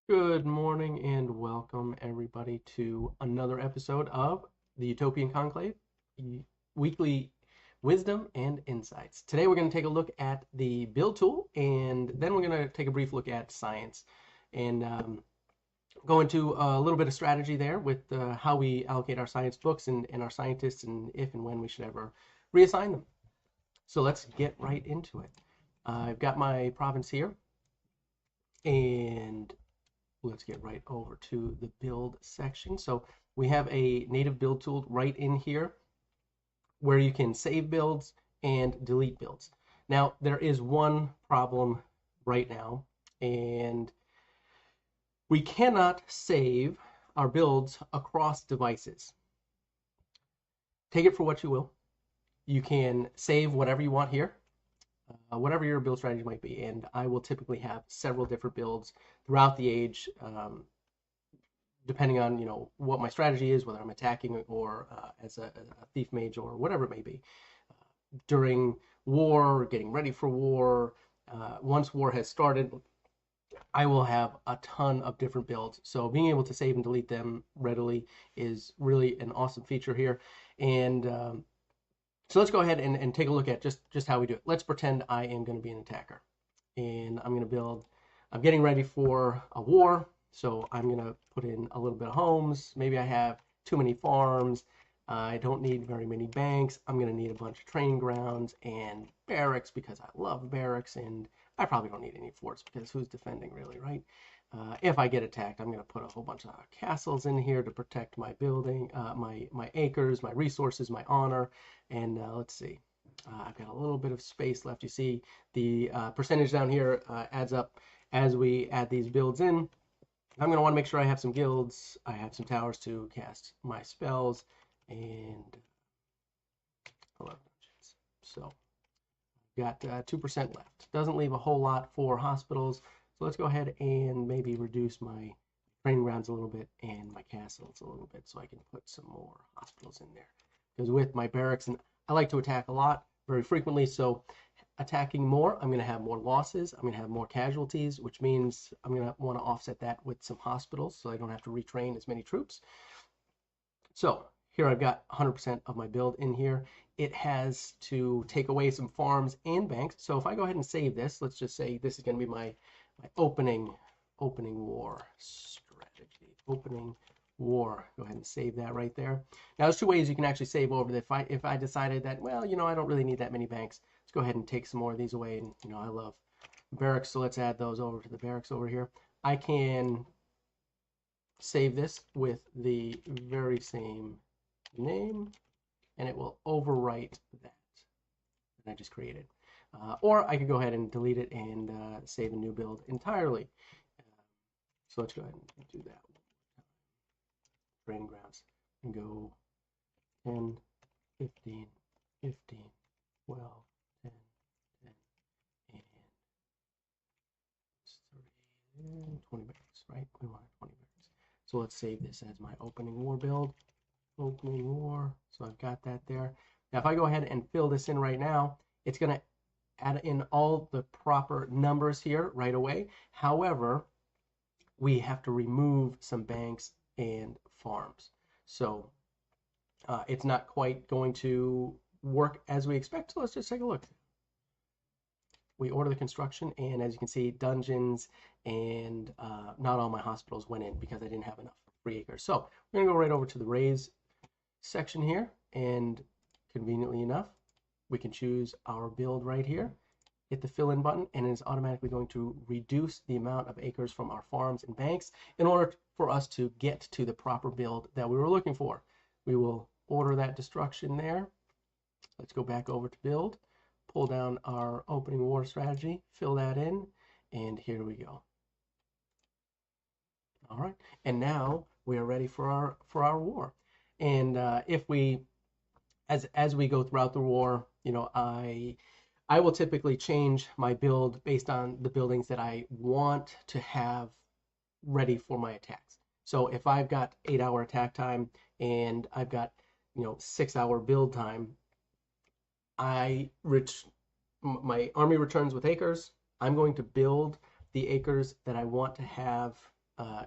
Good morning and welcome everybody to another episode of the Utopian Conclave, weekly wisdom and insights. Today we're going to take a look at the build tool, and then we're going to take a brief look at science and go into a little bit of strategy there with how we allocate our science books and our scientists, and if and when we should ever reassign them. So let's get right into it. I've got my province here, and let's get right over to the build section. So we have a native build tool right in here where you can save builds and delete builds. Now, there is one problem right now, and we cannot save our builds across devices. Take it for what you will. You can save whatever you want here, whatever your build strategy might be, and I will typically have several different builds throughout the age, depending on what my strategy is, whether I'm attacking or as a thief mage or whatever it may be. During war, getting ready for war, once war has started, I will have a ton of different builds. So being able to save and delete them readily is really an awesome feature here. And so let's go ahead and take a look at just how we do it. Let's pretend I am going to be an attacker, and I'm going to build. I'm getting ready for a war, so I'm going to put in a little bit of homes. Maybe I have too many farms. I don't need very many banks. I'm going to need a bunch of training grounds and barracks because I love barracks, and I probably don't need any forts because who's defending really, right? If I get attacked, I'm going to put a whole bunch of castles in here to protect my building, my acres, my resources, my honor, and let's see. I've got a little bit of space left. You see the percentage down here adds up as we add these builds in. I'm going to want to make sure I have some guilds. I have some towers to cast my spells, and 11 dungeons. So got 2% left. Doesn't leave a whole lot for hospitals. So let's go ahead and maybe reduce my training grounds a little bit and my castles a little bit so I can put some more hospitals in there. Because with my barracks, and I like to attack a lot, very frequently, so attacking more, I'm going to have more losses. I'm going to have more casualties, which means I'm going to want to offset that with some hospitals so I don't have to retrain as many troops. So here I've got 100% of my build in here. It has to take away some farms and banks. So if I go ahead and save this, let's just say this is going to be my opening war strategy. Opening war. Go ahead and save that right there. Now there's two ways you can actually save over. If I decided that, well, I don't really need that many banks, let's go ahead and take some more of these away. And I love barracks, so let's add those over to the barracks over here. I can save this with the very same name, and it will overwrite that I just created. Or I could go ahead and delete it and save a new build entirely. So let's go ahead and do that. Training grounds and go 10, 15, 15, 12, 10, 10, and 20 barracks, right? We want 20 barracks. So let's save this as my opening war build. Opening war. So I've got that there. Now if I go ahead and fill this in right now, it's going to add in all the proper numbers here right away. However, we have to remove some banks and farms. So it's not quite going to work as we expect. So let's just take a look. We order the construction, and as you can see, dungeons and not all my hospitals went in because I didn't have enough free acres. So we're going to go right over to the raise section here, and conveniently enough, we can choose our build right here, hit the fill in button, and it is automatically going to reduce the amount of acres from our farms and banks in order for us to get to the proper build that we were looking for. We will order that destruction there. Let's go back over to build, pull down our opening war strategy, fill that in, and here we go. All right, and now we are ready for our war. And if we, as we go throughout the war, I will typically change my build based on the buildings that I want to have ready for my attacks. So if I've got 8-hour attack time and I've got 6-hour build time, my army returns with acres. I'm going to build the acres that I want to have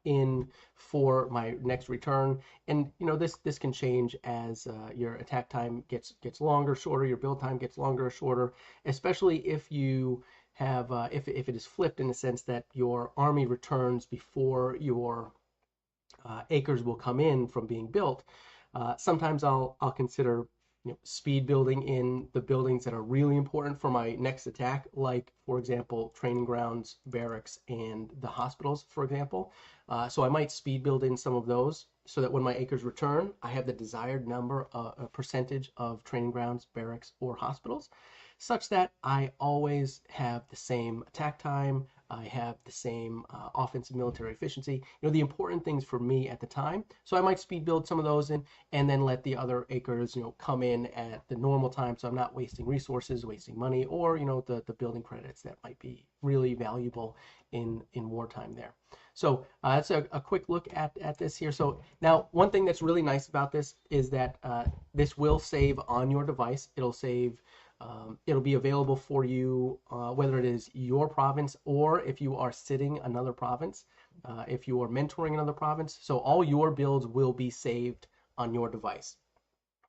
in for my next return. And this can change as your attack time gets longer, shorter, your build time gets longer or shorter, especially if you have if it is flipped in the sense that your army returns before your acres will come in from being built. Sometimes I'll consider speed building in the buildings that are really important for my next attack, like, for example, training grounds, barracks, and the hospitals, for example. So I might speed build in some of those so that when my acres return, I have the desired number, a percentage of training grounds, barracks, or hospitals, such that I always have the same attack time, I have the same offensive military efficiency, the important things for me at the time. So I might speed build some of those in and then let the other acres, come in at the normal time. So I'm not wasting resources, wasting money, or, the building credits that might be really valuable in wartime there. So that's a quick look at this here. So now one thing that's really nice about this is that this will save on your device. It'll be available for you, whether it is your province or if you are sitting another province, if you are mentoring another province. So all your builds will be saved on your device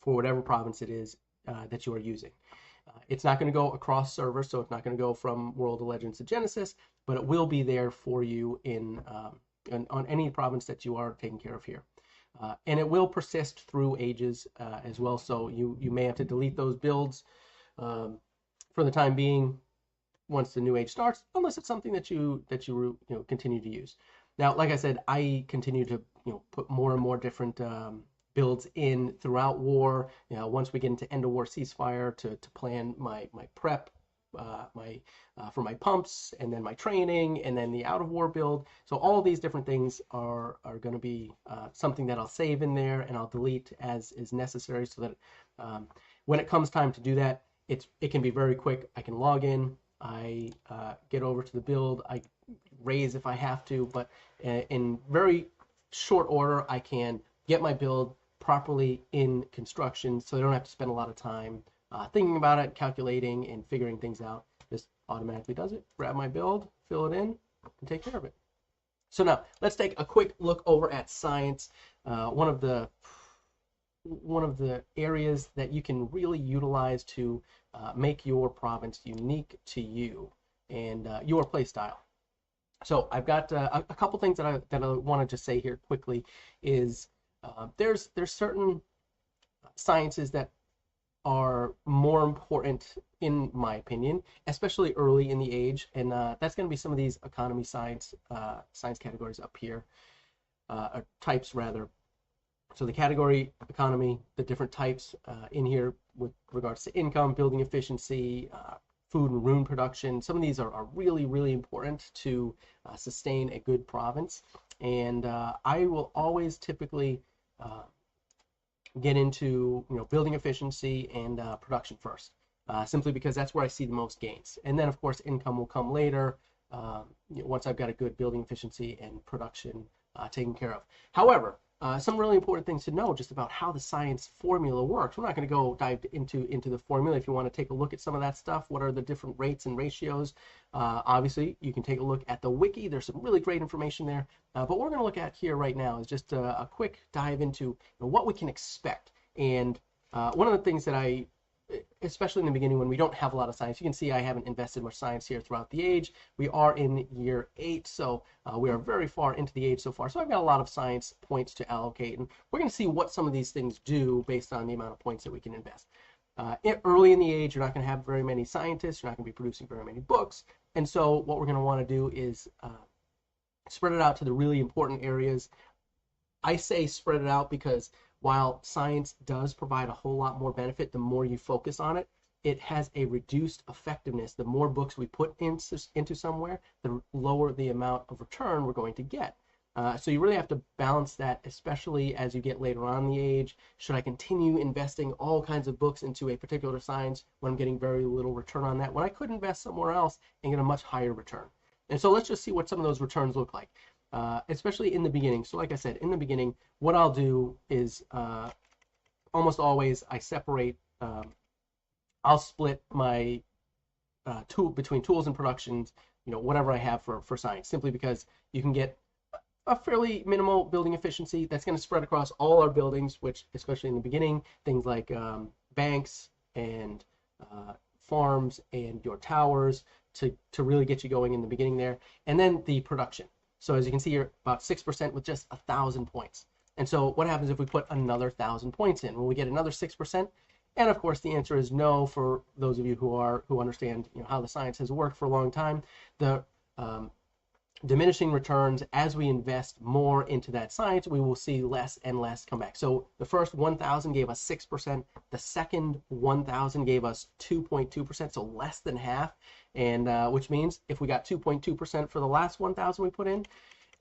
for whatever province it is that you are using. It's not going to go across servers, so it's not going to go from World of Legends to Genesis, but it will be there for you on any province that you are taking care of here. And it will persist through ages as well, so you may have to delete those builds for the time being once the new age starts, unless it's something that you continue to use. Now, like I said, I continue to put more and more different builds in throughout war. Once we get into end of war ceasefire, to plan my prep, for my pumps, and then my training, and then the out of war build. So all these different things are going to be something that I'll save in there and I'll delete as is necessary, so that when it comes time to do that, it can be very quick. I can log in, I get over to the build, I raise if I have to, but in very short order, I can get my build properly in construction, so I don't have to spend a lot of time thinking about it, calculating, and figuring things out. Just automatically does it. Grab my build, fill it in, and take care of it. So now let's take a quick look over at science. One of the areas that you can really utilize to make your province unique to you and your play style. So I've got a couple things that I wanted to say here quickly. Is there's certain sciences that are more important, in my opinion, especially early in the age, and that's going to be some of these economy science categories up here, or types rather. So the category economy, the different types in here with regards to income, building efficiency, food and rune production. Some of these are really, really important to sustain a good province. And I will always typically get into building efficiency and production first, simply because that's where I see the most gains. And then of course income will come later, once I've got a good building efficiency and production taken care of. However, some really important things to know just about how the science formula works. We're not going to go dive into the formula. If you want to take a look at some of that stuff, what are the different rates and ratios, obviously you can take a look at the wiki. There's some really great information there. But what we're going to look at here right now is just a quick dive into what we can expect. And one of the things that I, especially in the beginning when we don't have a lot of science, you can see I haven't invested much science here throughout the age. We are in year 8, so we are very far into the age so far. So I've got a lot of science points to allocate, and we're going to see what some of these things do based on the amount of points that we can invest. Early in the age, you're not going to have very many scientists, you're not going to be producing very many books, and so what we're going to want to do is spread it out to the really important areas. I say spread it out because while science does provide a whole lot more benefit, the more you focus on it, it has a reduced effectiveness. The more books we put into somewhere, the lower the amount of return we're going to get. So you really have to balance that, especially as you get later on in the age. Should I continue investing all kinds of books into a particular science when I'm getting very little return on that, when I could invest somewhere else and get a much higher return? And so let's just see what some of those returns look like. Especially in the beginning. So like I said, in the beginning, what I'll do is almost always I separate, I'll split my between tools and productions, whatever I have for science, simply because you can get a fairly minimal building efficiency that's going to spread across all our buildings, which, especially in the beginning, things like banks and farms and your towers to really get you going in the beginning there. And then the production. So as you can see here, about 6% with just 1,000 points. And so what happens if we put another 1,000 points in? Will we get another 6%? And of course, the answer is no for those of you who understand how the science has worked for a long time. The diminishing returns, as we invest more into that science, we will see less and less come back. So the first 1,000 gave us 6%. The second 1,000 gave us 2.2%, so less than half. And which means if we got 2.2% for the last 1,000 we put in,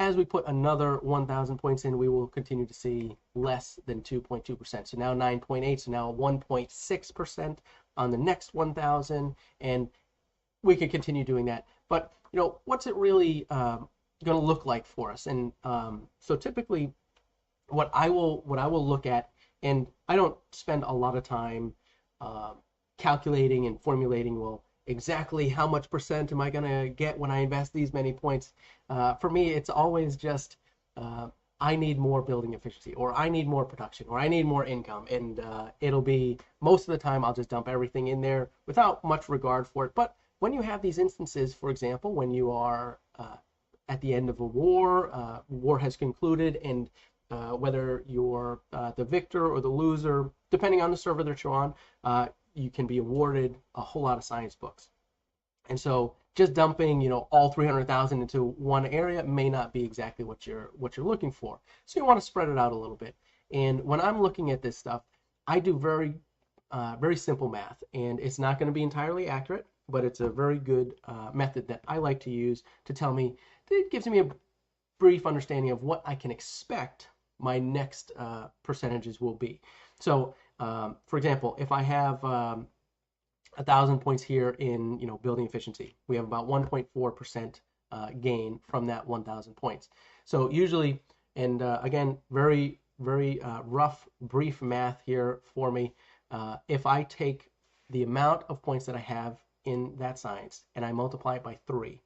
as we put another 1,000 points in, we will continue to see less than 2.2%. So now 9.8, so now 1.6% on the next 1,000, and we could continue doing that. But what's it really going to look like for us? And so typically, what I will look at, and I don't spend a lot of time calculating and formulating, well, exactly how much percent am I going to get when I invest these many points. For me, it's always just I need more building efficiency, or I need more production, or I need more income. And it'll be, most of the time, I'll just dump everything in there without much regard for it. But when you have these instances, for example, when you are at the end of a war, war has concluded, and whether you're the victor or the loser, depending on the server that you're on, you can be awarded a whole lot of science books. And so just dumping, all 300,000 into one area may not be exactly what you're looking for. So you want to spread it out a little bit. And when I'm looking at this stuff, I do very simple math, and it's not going to be entirely accurate, but it's a very good method that I like to use to tell me, it gives me a brief understanding of what I can expect my next percentages will be. So for example, if I have 1,000 points here in building efficiency, we have about 1.4% gain from that 1,000 points. So usually, and again, very rough, brief math here for me. If I take the amount of points that I have in that science and I multiply it by 3,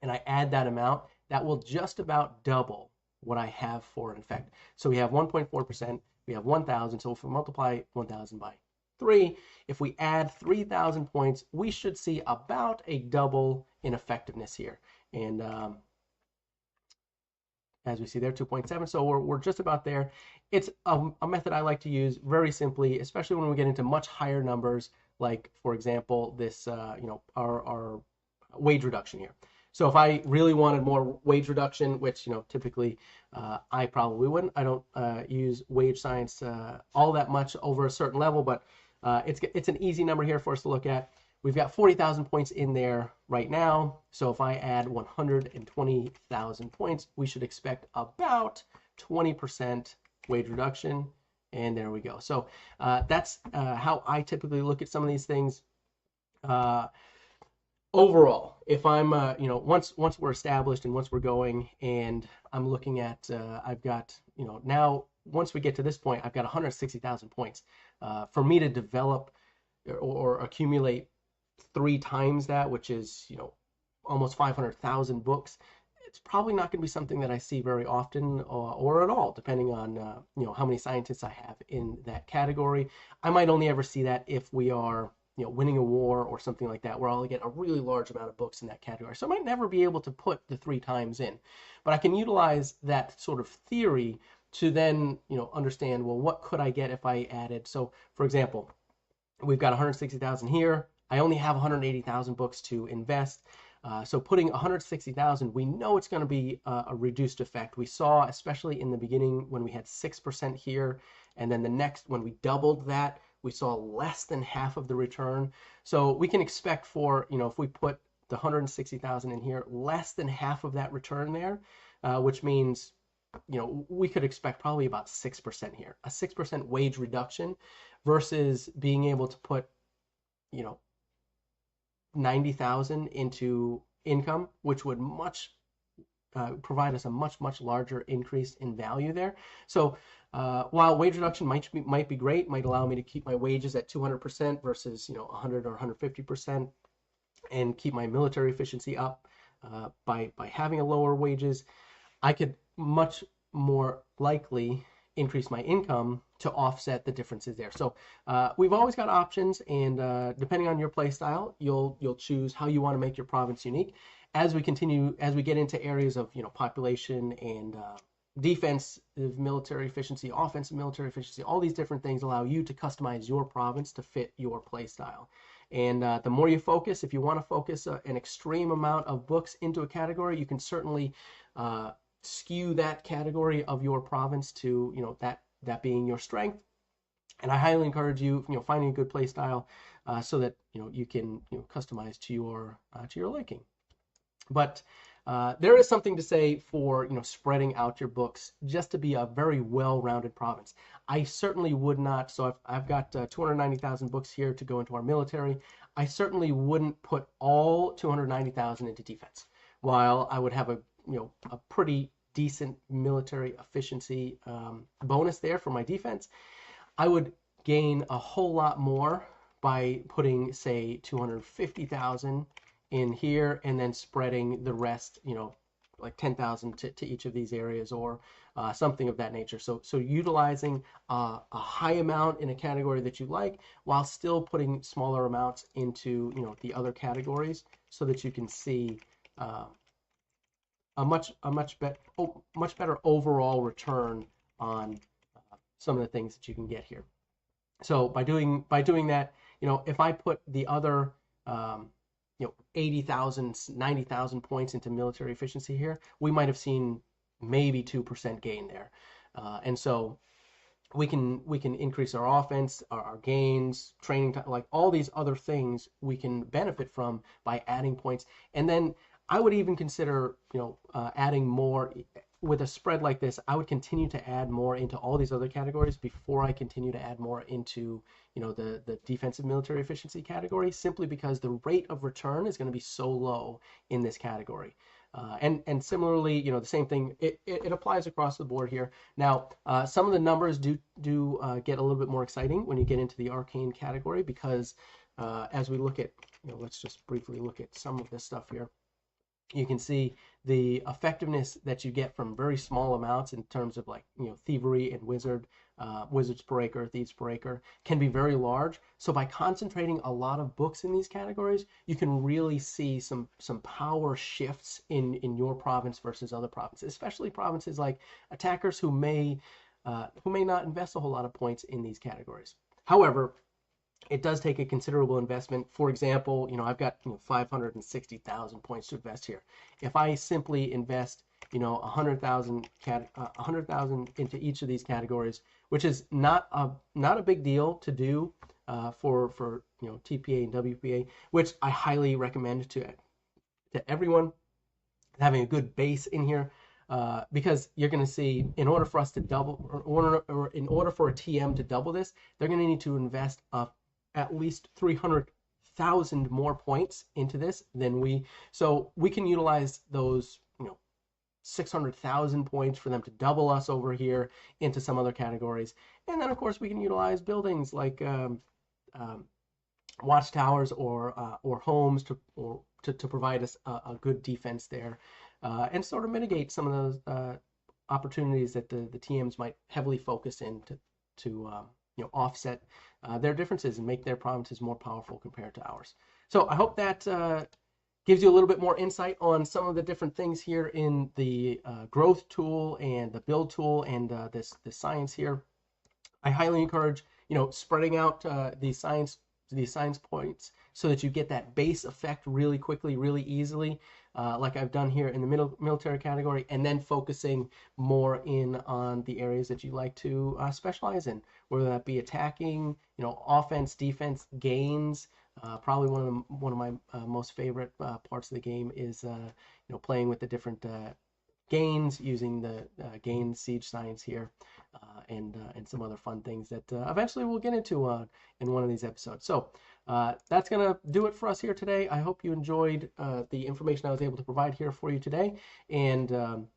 and I add that amount, that will just about double what I have for an effect. So we have 1.4%. We have 1,000, so if we multiply 1,000 by 3, if we add 3,000 points, we should see about a double in effectiveness here. And as we see there, 2.7, so we're just about there. It's a method I like to use very simply, especially when we get into much higher numbers, like, for example, this, our wage reduction here. So if I really wanted more wage reduction, which typically I probably wouldn't. I don't use wage science all that much over a certain level, but it's an easy number here for us to look at. We've got 40,000 points in there right now. So if I add 120,000 points, we should expect about 20% wage reduction. And there we go. So that's how I typically look at some of these things. Overall, if I'm, once we're established and once we're going, and I'm looking at, I've got, now once we get to this point, I've got 160,000 points. For me to develop or accumulate 3 times that, which is, almost 500,000 books, it's probably not going to be something that I see very often or at all, depending on, how many scientists I have in that category. I might only ever see that if we are winning a war or something like that, where I'll get a really large amount of books in that category. So I might never be able to put the 3 times in, but I can utilize that sort of theory to then, understand, well, what could I get if I added? So for example, we've got 160,000 here. I only have 180,000 books to invest. So putting 160,000, we know it's going to be a reduced effect. We saw, especially in the beginning, when we had 6% here, and then the next, when we doubled that, we saw less than half of the return. So we can expect for, if we put the 160,000 in here, less than half of that return there, which means, we could expect probably about 6% here, a 6% wage reduction versus being able to put, 90,000 into income, which would provide us a much larger increase in value there. So while wage reduction might be great, might allow me to keep my wages at 200% versus 100 or 150%, and keep my military efficiency up by having a lower wages, I could much more likely increase my income to offset the differences there. So we've always got options, and depending on your play style, you'll choose how you want to make your province unique. As we continue, as we get into areas of population and defensive military efficiency, offensive military efficiency, all these different things allow you to customize your province to fit your play style. And the more you focus, if you want to focus an extreme amount of books into a category, you can certainly skew that category of your province to that being your strength. And I highly encourage you, finding a good play style so that you can customize to your liking. But there is something to say for spreading out your books just to be a very well-rounded province. I certainly would not. So I've got 290,000 books here to go into our military. I certainly wouldn't put all 290,000 into defense. While I would have a pretty decent military efficiency bonus there for my defense, I would gain a whole lot more by putting, say, 250,000 in here and then spreading the rest, like 10,000 to each of these areas, or something of that nature. So utilizing a high amount in a category that you like while still putting smaller amounts into the other categories, so that you can see a much better overall return on some of the things that you can get here. So by doing that, if I put the other 80,000, 90,000 points into military efficiency here, we might have seen maybe 2% gain there. And so we can increase our offense, our gains, training time, like all these other things we can benefit from by adding points. And then I would even consider, adding more with a spread like this. I would continue to add more into all these other categories before I continue to add more into, the defensive military efficiency category, simply because the rate of return is going to be so low in this category. And similarly, the same thing, it applies across the board here. Now, some of the numbers do get a little bit more exciting when you get into the arcane category, because as we look at, let's just briefly look at some of this stuff here. You can see the effectiveness that you get from very small amounts in terms of, like, thievery and wizards per acre, thieves per acre, can be very large. So by concentrating a lot of books in these categories, you can really see some power shifts in your province versus other provinces, especially provinces like attackers who may not invest a whole lot of points in these categories. However, it does take a considerable investment. For example, I've got 560,000 points to invest here. If I simply invest 100,000 into each of these categories, which is not a big deal to do for TPA and WPA, which I highly recommend to everyone, having a good base in here. Because you're going to see, in order for us to double, or in order for a TM to double this, they're going to need to invest at least 300,000 more points into this than we. So we can utilize those 600,000 points for them to double us over here into some other categories. And then, of course, we can utilize buildings like watchtowers or homes to provide us a good defense there, and sort of mitigate some of those opportunities that the TMs might heavily focus in to offset their differences and make their provinces more powerful compared to ours. So I hope that gives you a little bit more insight on some of the different things here in the growth tool and the build tool and this science here. I highly encourage spreading out these science points so that you get that base effect really quickly, really easily, like I've done here in the military category, and then focusing more in on the areas that you like to specialize in, whether that be attacking, offense, defense, gains. Probably one of my most favorite parts of the game is playing with the different gains, using the gain siege science here, and some other fun things that eventually we'll get into in one of these episodes. So that's gonna do it for us here today. I hope you enjoyed the information I was able to provide here for you today, and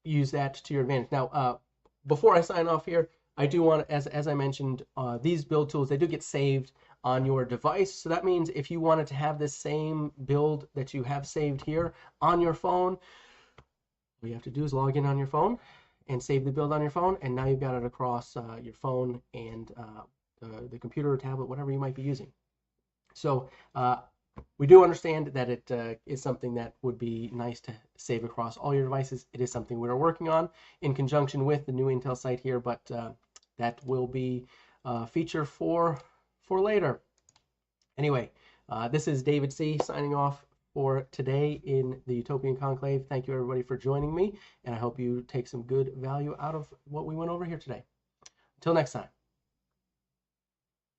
use that to your advantage. Now, before I sign off here, I do want to, as I mentioned, these build tools, they do get saved on your device. So that means if you wanted to have this same build that you have saved here on your phone, All you have to do is log in on your phone and save the build on your phone, and now you've got it across your phone and the computer or tablet, whatever you might be using. So we do understand that it is something that would be nice to save across all your devices. It is something we are working on in conjunction with the new Intel site here, but that will be a feature for later. Anyway, this is David C. signing off for today in the Utopian Conclave. Thank you, everybody, for joining me, and I hope you take some good value out of what we went over here today. Until next time.